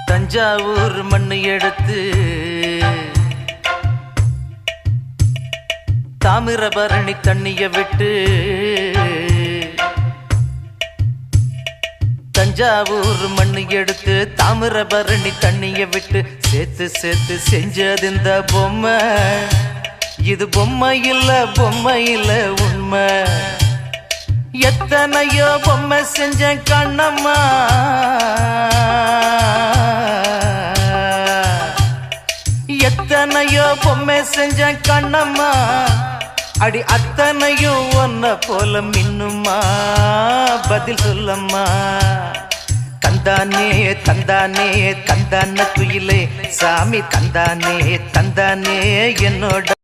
தஞ்சாவூர் மண்ணு எடுத்து தாமிரபரணி தண்ணிய விட்டு தஞ்சாவூர் மண்ணு எடுத்து தாமிரபரணி தண்ணிய விட்டு சேர்த்து சேர்த்து செஞ்சது இந்த பொம்மை. இது பொம்மை இல்ல உண்மை. எத்தனையோ பொம்மை செஞ்ச கண்ணம்மா, எத்தனையோ பொம்மை செஞ்ச கண்ணம்மா. அடி அத்தனையும் ஒன்ன போல மின்னுமா, பதில் சொல்லம்மா. தந்தானே தந்தானே தந்தான குயிலே சாமி, தந்தானே தந்தானே என்னோட